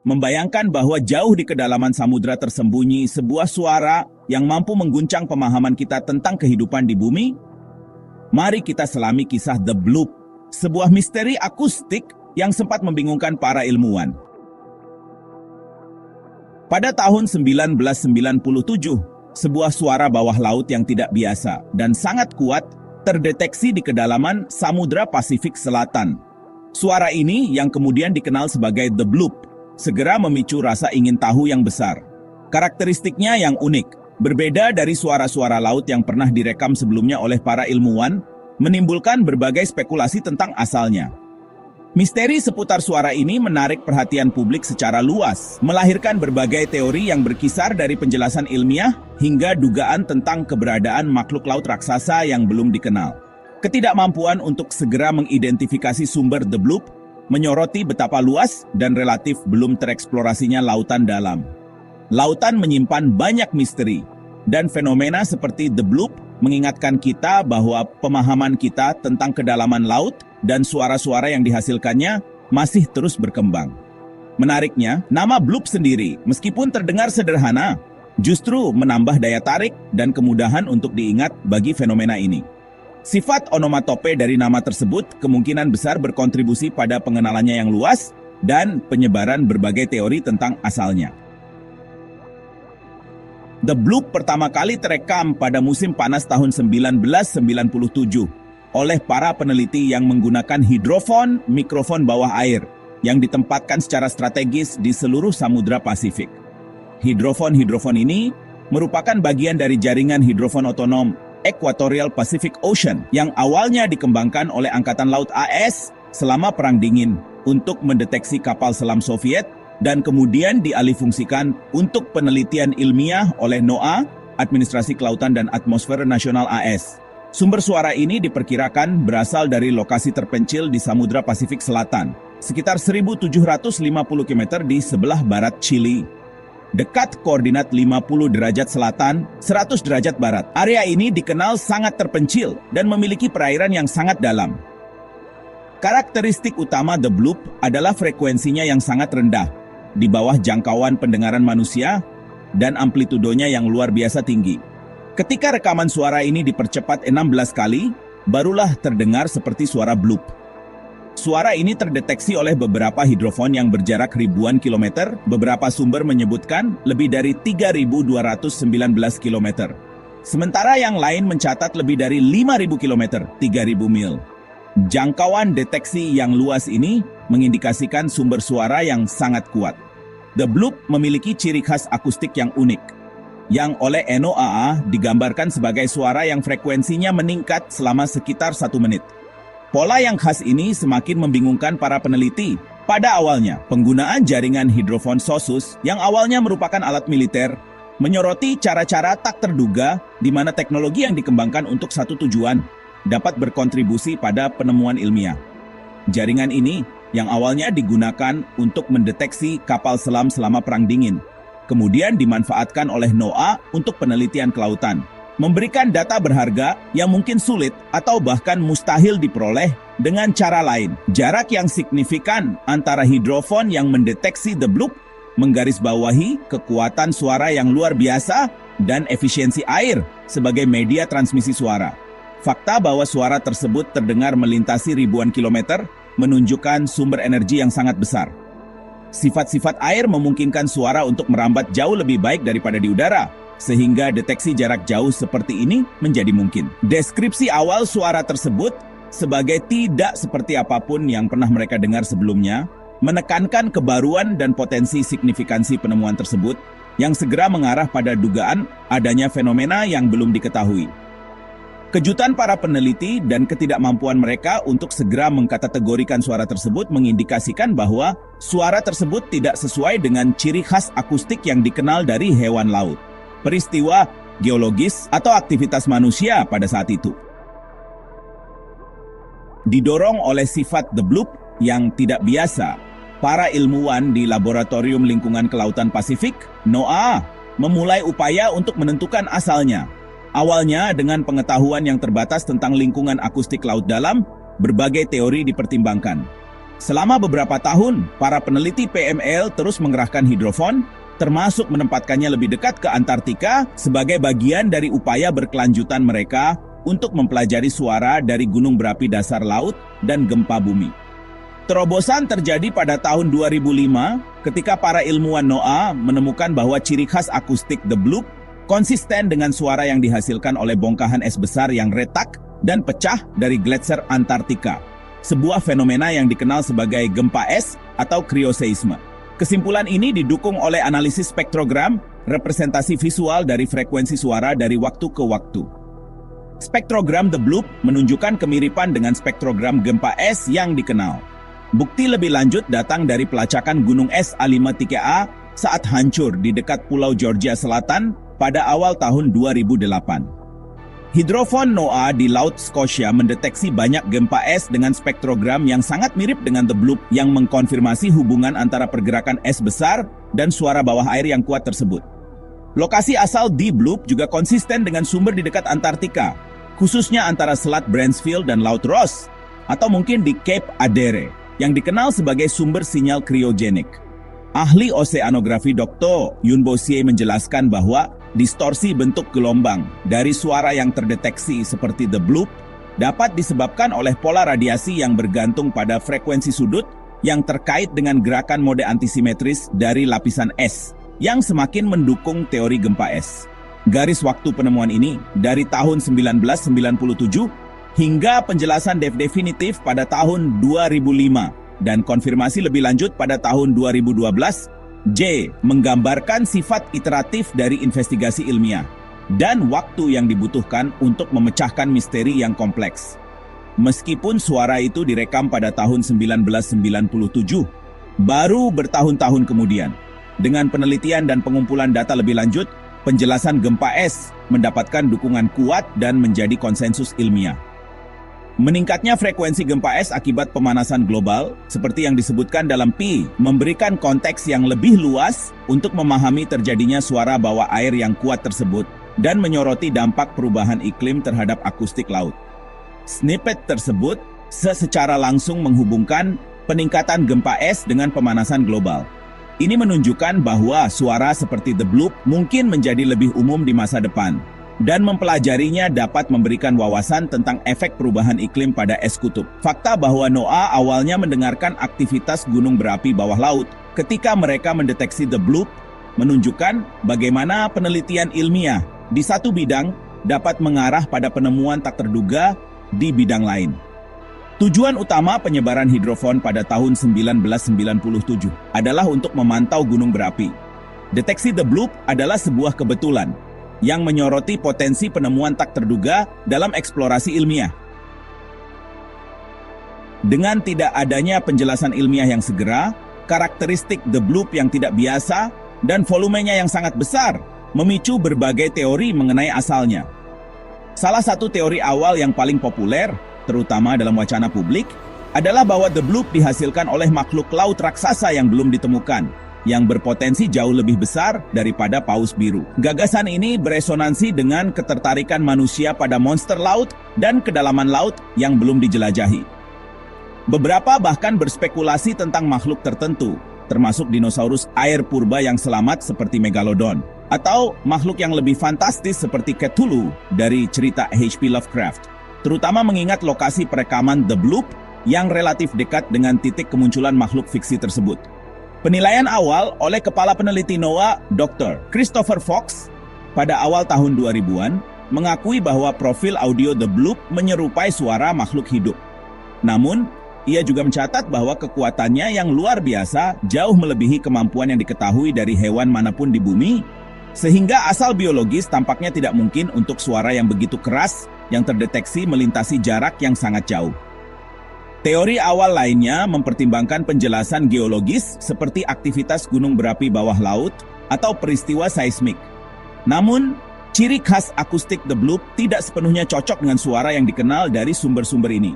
Membayangkan bahwa jauh di kedalaman samudra tersembunyi sebuah suara yang mampu mengguncang pemahaman kita tentang kehidupan di bumi? Mari kita selami kisah The Bloop, sebuah misteri akustik yang sempat membingungkan para ilmuwan. Pada tahun 1997, sebuah suara bawah laut yang tidak biasa dan sangat kuat terdeteksi di kedalaman Samudra Pasifik Selatan. Suara ini yang kemudian dikenal sebagai The Bloop, segera memicu rasa ingin tahu yang besar. Karakteristiknya yang unik, berbeda dari suara-suara laut yang pernah direkam sebelumnya oleh para ilmuwan, menimbulkan berbagai spekulasi tentang asalnya. Misteri seputar suara ini menarik perhatian publik secara luas, melahirkan berbagai teori yang berkisar dari penjelasan ilmiah hingga dugaan tentang keberadaan makhluk laut raksasa yang belum dikenal. Ketidakmampuan untuk segera mengidentifikasi sumber The Bloop menyoroti betapa luas dan relatif belum tereksplorasinya lautan dalam. Lautan menyimpan banyak misteri, dan fenomena seperti The Bloop mengingatkan kita bahwa pemahaman kita tentang kedalaman laut dan suara-suara yang dihasilkannya masih terus berkembang. Menariknya, nama Bloop sendiri, meskipun terdengar sederhana, justru menambah daya tarik dan kemudahan untuk diingat bagi fenomena ini. Sifat onomatope dari nama tersebut kemungkinan besar berkontribusi pada pengenalannya yang luas dan penyebaran berbagai teori tentang asalnya. The Bloop pertama kali terekam pada musim panas tahun 1997 oleh para peneliti yang menggunakan hidrofon mikrofon bawah air yang ditempatkan secara strategis di seluruh Samudra Pasifik. Hidrofon ini merupakan bagian dari jaringan hidrofon otonom Equatorial Pacific Ocean yang awalnya dikembangkan oleh Angkatan Laut AS selama Perang Dingin untuk mendeteksi kapal selam Soviet dan kemudian dialihfungsikan untuk penelitian ilmiah oleh NOAA, Administrasi Kelautan dan Atmosfer Nasional AS. Sumber suara ini diperkirakan berasal dari lokasi terpencil di Samudra Pasifik Selatan, sekitar 1.750 km di sebelah barat Chili. Dekat koordinat 50 derajat selatan, 100 derajat barat. Area ini dikenal sangat terpencil dan memiliki perairan yang sangat dalam. Karakteristik utama The Bloop adalah frekuensinya yang sangat rendah, di bawah jangkauan pendengaran manusia, dan amplitudonya yang luar biasa tinggi. Ketika rekaman suara ini dipercepat 16 kali, barulah terdengar seperti suara Bloop. Suara ini terdeteksi oleh beberapa hidrofon yang berjarak ribuan kilometer, beberapa sumber menyebutkan lebih dari 3.219 kilometer. Sementara yang lain mencatat lebih dari 5.000 kilometer, 3.000 mil. Jangkauan deteksi yang luas ini mengindikasikan sumber suara yang sangat kuat. The Bloop memiliki ciri khas akustik yang unik, yang oleh NOAA digambarkan sebagai suara yang frekuensinya meningkat selama sekitar 1 menit. Pola yang khas ini semakin membingungkan para peneliti. Pada awalnya, penggunaan jaringan hidrofon SOSUS yang awalnya merupakan alat militer menyoroti cara-cara tak terduga di mana teknologi yang dikembangkan untuk satu tujuan dapat berkontribusi pada penemuan ilmiah. Jaringan ini yang awalnya digunakan untuk mendeteksi kapal selam selama Perang Dingin, kemudian dimanfaatkan oleh NOAA untuk penelitian kelautan, memberikan data berharga yang mungkin sulit atau bahkan mustahil diperoleh dengan cara lain. Jarak yang signifikan antara hidrofon yang mendeteksi The Bloop menggarisbawahi kekuatan suara yang luar biasa dan efisiensi air sebagai media transmisi suara. Fakta bahwa suara tersebut terdengar melintasi ribuan kilometer menunjukkan sumber energi yang sangat besar. Sifat-sifat air memungkinkan suara untuk merambat jauh lebih baik daripada di udara, sehingga deteksi jarak jauh seperti ini menjadi mungkin. Deskripsi awal suara tersebut sebagai tidak seperti apapun yang pernah mereka dengar sebelumnya, menekankan kebaruan dan potensi signifikansi penemuan tersebut yang segera mengarah pada dugaan adanya fenomena yang belum diketahui. Kejutan para peneliti dan ketidakmampuan mereka untuk segera mengkategorikan suara tersebut mengindikasikan bahwa suara tersebut tidak sesuai dengan ciri khas akustik yang dikenal dari hewan laut, peristiwa geologis, atau aktivitas manusia pada saat itu. Didorong oleh sifat The Bloop yang tidak biasa, para ilmuwan di Laboratorium Lingkungan Kelautan Pasifik, NOAA, memulai upaya untuk menentukan asalnya. Awalnya dengan pengetahuan yang terbatas tentang lingkungan akustik laut dalam, berbagai teori dipertimbangkan. Selama beberapa tahun, para peneliti PML terus mengerahkan hidrofon, termasuk menempatkannya lebih dekat ke Antartika sebagai bagian dari upaya berkelanjutan mereka untuk mempelajari suara dari gunung berapi dasar laut dan gempa bumi. Terobosan terjadi pada tahun 2005 ketika para ilmuwan NOAA menemukan bahwa ciri khas akustik The Bloop konsisten dengan suara yang dihasilkan oleh bongkahan es besar yang retak dan pecah dari gletser Antartika, sebuah fenomena yang dikenal sebagai gempa es atau krioseisme. Kesimpulan ini didukung oleh analisis spektrogram, representasi visual dari frekuensi suara dari waktu ke waktu. Spektrogram The Bloop menunjukkan kemiripan dengan spektrogram gempa es yang dikenal. Bukti lebih lanjut datang dari pelacakan gunung es A53A saat hancur di dekat Pulau Georgia Selatan pada awal tahun 2008. Hidrofon NOAA di Laut Scotia mendeteksi banyak gempa es dengan spektrogram yang sangat mirip dengan The Bloop yang mengkonfirmasi hubungan antara pergerakan es besar dan suara bawah air yang kuat tersebut. Lokasi asal The Bloop juga konsisten dengan sumber di dekat Antartika, khususnya antara Selat Bransfield dan Laut Ross, atau mungkin di Cape Adare, yang dikenal sebagai sumber sinyal kriogenik. Ahli oseanografi Dr. Yun Bo-sie menjelaskan bahwa distorsi bentuk gelombang dari suara yang terdeteksi seperti The Bloop dapat disebabkan oleh pola radiasi yang bergantung pada frekuensi sudut yang terkait dengan gerakan mode antisimetris dari lapisan es yang semakin mendukung teori gempa es. Garis waktu penemuan ini dari tahun 1997 hingga penjelasan definitif pada tahun 2005 dan konfirmasi lebih lanjut pada tahun 2012, J menggambarkan sifat iteratif dari investigasi ilmiah dan waktu yang dibutuhkan untuk memecahkan misteri yang kompleks. Meskipun suara itu direkam pada tahun 1997, baru bertahun-tahun kemudian, dengan penelitian dan pengumpulan data lebih lanjut, penjelasan gempa es mendapatkan dukungan kuat dan menjadi konsensus ilmiah. Meningkatnya frekuensi gempa es akibat pemanasan global, seperti yang disebutkan dalam P, memberikan konteks yang lebih luas untuk memahami terjadinya suara bawah air yang kuat tersebut dan menyoroti dampak perubahan iklim terhadap akustik laut. Snippet tersebut secara langsung menghubungkan peningkatan gempa es dengan pemanasan global. Ini menunjukkan bahwa suara seperti The Bloop mungkin menjadi lebih umum di masa depan, dan mempelajarinya dapat memberikan wawasan tentang efek perubahan iklim pada es kutub. Fakta bahwa NOAA awalnya mendengarkan aktivitas gunung berapi bawah laut ketika mereka mendeteksi The Bloop menunjukkan bagaimana penelitian ilmiah di satu bidang dapat mengarah pada penemuan tak terduga di bidang lain. Tujuan utama penyebaran hidrofon pada tahun 1997 adalah untuk memantau gunung berapi. Deteksi The Bloop adalah sebuah kebetulan yang menyoroti potensi penemuan tak terduga dalam eksplorasi ilmiah. Dengan tidak adanya penjelasan ilmiah yang segera, karakteristik The Bloop yang tidak biasa, dan volumenya yang sangat besar, memicu berbagai teori mengenai asalnya. Salah satu teori awal yang paling populer, terutama dalam wacana publik, adalah bahwa The Bloop dihasilkan oleh makhluk laut raksasa yang belum ditemukan, yang berpotensi jauh lebih besar daripada paus biru. Gagasan ini beresonansi dengan ketertarikan manusia pada monster laut dan kedalaman laut yang belum dijelajahi. Beberapa bahkan berspekulasi tentang makhluk tertentu, termasuk dinosaurus air purba yang selamat seperti Megalodon, atau makhluk yang lebih fantastis seperti Cthulhu dari cerita H.P. Lovecraft, terutama mengingat lokasi perekaman The Bloop yang relatif dekat dengan titik kemunculan makhluk fiksi tersebut. Penilaian awal oleh Kepala Peneliti NOAA, Dr. Christopher Fox, pada awal tahun 2000-an, mengakui bahwa profil audio The Bloop menyerupai suara makhluk hidup. Namun, ia juga mencatat bahwa kekuatannya yang luar biasa jauh melebihi kemampuan yang diketahui dari hewan manapun di bumi, sehingga asal biologis tampaknya tidak mungkin untuk suara yang begitu keras yang terdeteksi melintasi jarak yang sangat jauh. Teori awal lainnya mempertimbangkan penjelasan geologis seperti aktivitas gunung berapi bawah laut atau peristiwa seismik. Namun, ciri khas akustik The Bloop tidak sepenuhnya cocok dengan suara yang dikenal dari sumber-sumber ini.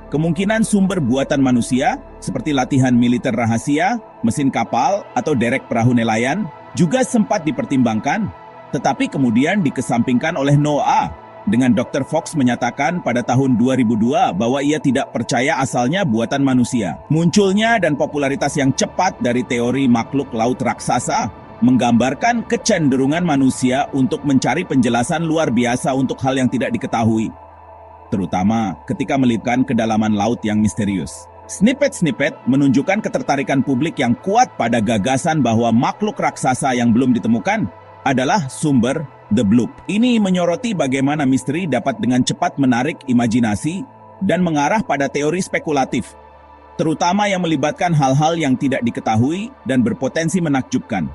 Kemungkinan sumber buatan manusia, seperti latihan militer rahasia, mesin kapal, atau derek perahu nelayan, juga sempat dipertimbangkan, tetapi kemudian dikesampingkan oleh NOAA dengan Dr. Fox menyatakan pada tahun 2002 bahwa ia tidak percaya asalnya buatan manusia. Munculnya dan popularitas yang cepat dari teori makhluk laut raksasa menggambarkan kecenderungan manusia untuk mencari penjelasan luar biasa untuk hal yang tidak diketahui, terutama ketika melibatkan kedalaman laut yang misterius. Snippet-snippet menunjukkan ketertarikan publik yang kuat pada gagasan bahwa makhluk raksasa yang belum ditemukan adalah sumber The Bloop. Ini menyoroti bagaimana misteri dapat dengan cepat menarik imajinasi dan mengarah pada teori spekulatif, terutama yang melibatkan hal-hal yang tidak diketahui dan berpotensi menakjubkan.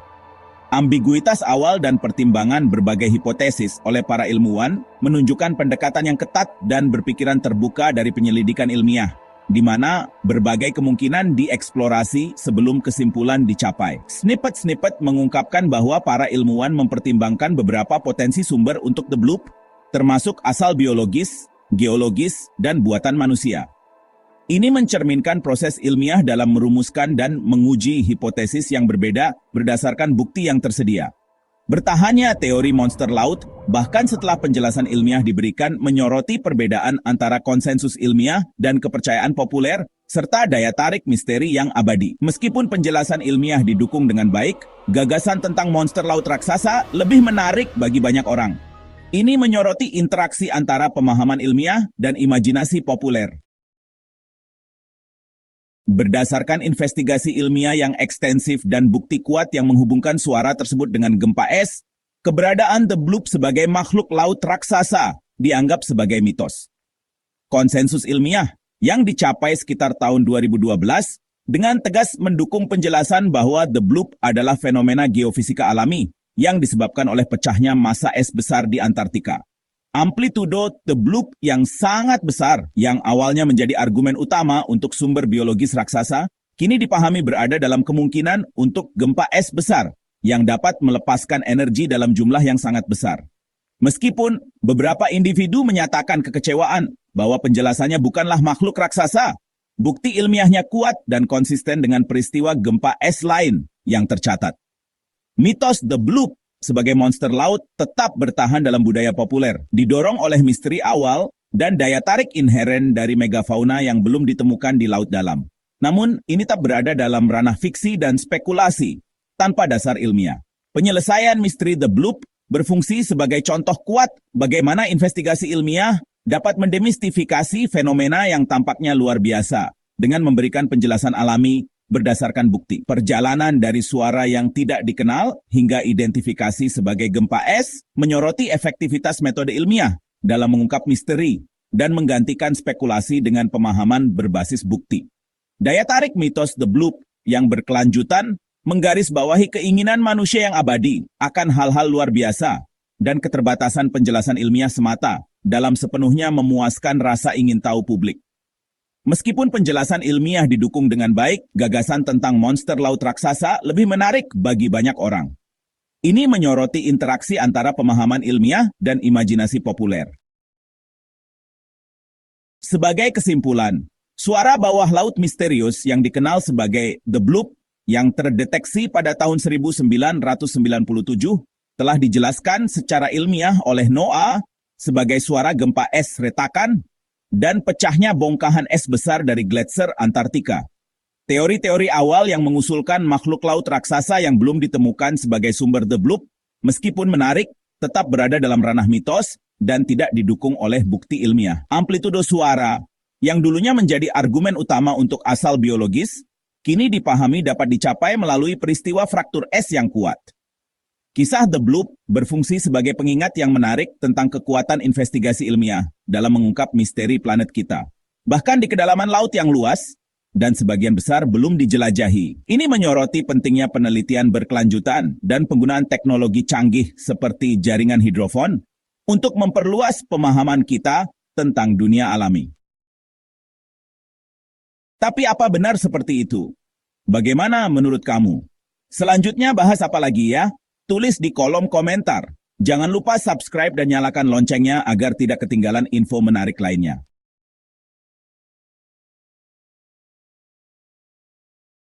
Ambiguitas awal dan pertimbangan berbagai hipotesis oleh para ilmuwan menunjukkan pendekatan yang ketat dan berpikiran terbuka dari penyelidikan ilmiah, di mana berbagai kemungkinan dieksplorasi sebelum kesimpulan dicapai. Snippet-snippet mengungkapkan bahwa para ilmuwan mempertimbangkan beberapa potensi sumber untuk The Bloop, termasuk asal biologis, geologis, dan buatan manusia. Ini mencerminkan proses ilmiah dalam merumuskan dan menguji hipotesis yang berbeda berdasarkan bukti yang tersedia. Bertahannya teori monster laut, bahkan setelah penjelasan ilmiah diberikan, menyoroti perbedaan antara konsensus ilmiah dan kepercayaan populer, serta daya tarik misteri yang abadi. Meskipun penjelasan ilmiah didukung dengan baik, gagasan tentang monster laut raksasa lebih menarik bagi banyak orang. Ini menyoroti interaksi antara pemahaman ilmiah dan imajinasi populer. Berdasarkan investigasi ilmiah yang ekstensif dan bukti kuat yang menghubungkan suara tersebut dengan gempa es, keberadaan The Bloop sebagai makhluk laut raksasa dianggap sebagai mitos. Konsensus ilmiah yang dicapai sekitar tahun 2012 dengan tegas mendukung penjelasan bahwa The Bloop adalah fenomena geofisika alami yang disebabkan oleh pecahnya massa es besar di Antartika. Amplitudo The Bloop yang sangat besar, yang awalnya menjadi argumen utama untuk sumber biologis raksasa, kini dipahami berada dalam kemungkinan untuk gempa es besar yang dapat melepaskan energi dalam jumlah yang sangat besar. Meskipun beberapa individu menyatakan kekecewaan bahwa penjelasannya bukanlah makhluk raksasa, bukti ilmiahnya kuat dan konsisten dengan peristiwa gempa es lain yang tercatat. Mitos The Bloop sebagai monster laut tetap bertahan dalam budaya populer, didorong oleh misteri awal dan daya tarik inheren dari megafauna yang belum ditemukan di laut dalam. Namun, ini tetap berada dalam ranah fiksi dan spekulasi, tanpa dasar ilmiah. Penyelesaian misteri The Bloop berfungsi sebagai contoh kuat bagaimana investigasi ilmiah dapat mendemistifikasi fenomena yang tampaknya luar biasa, dengan memberikan penjelasan alami berdasarkan bukti. Perjalanan dari suara yang tidak dikenal hingga identifikasi sebagai gempa es menyoroti efektivitas metode ilmiah dalam mengungkap misteri dan menggantikan spekulasi dengan pemahaman berbasis bukti. Daya tarik mitos The Bloop yang berkelanjutan menggarisbawahi keinginan manusia yang abadi akan hal-hal luar biasa dan keterbatasan penjelasan ilmiah semata dalam sepenuhnya memuaskan rasa ingin tahu publik. Meskipun penjelasan ilmiah didukung dengan baik, gagasan tentang monster laut raksasa lebih menarik bagi banyak orang. Ini menyoroti interaksi antara pemahaman ilmiah dan imajinasi populer. Sebagai kesimpulan, suara bawah laut misterius yang dikenal sebagai The Bloop yang terdeteksi pada tahun 1997 telah dijelaskan secara ilmiah oleh NOAA sebagai suara gempa es retakan dan pecahnya bongkahan es besar dari gletser Antartika. Teori-teori awal yang mengusulkan makhluk laut raksasa yang belum ditemukan sebagai sumber The Bloop, meskipun menarik, tetap berada dalam ranah mitos dan tidak didukung oleh bukti ilmiah. Amplitudo suara, yang dulunya menjadi argumen utama untuk asal biologis, kini dipahami dapat dicapai melalui peristiwa fraktur es yang kuat. Kisah The Bloop berfungsi sebagai pengingat yang menarik tentang kekuatan investigasi ilmiah dalam mengungkap misteri planet kita. Bahkan di kedalaman laut yang luas, dan sebagian besar belum dijelajahi. Ini menyoroti pentingnya penelitian berkelanjutan dan penggunaan teknologi canggih seperti jaringan hidrofon untuk memperluas pemahaman kita tentang dunia alami. Tapi apa benar seperti itu? Bagaimana menurut kamu? Selanjutnya bahas apa lagi ya? Tulis di kolom komentar. Jangan lupa subscribe dan nyalakan loncengnya agar tidak ketinggalan info menarik lainnya.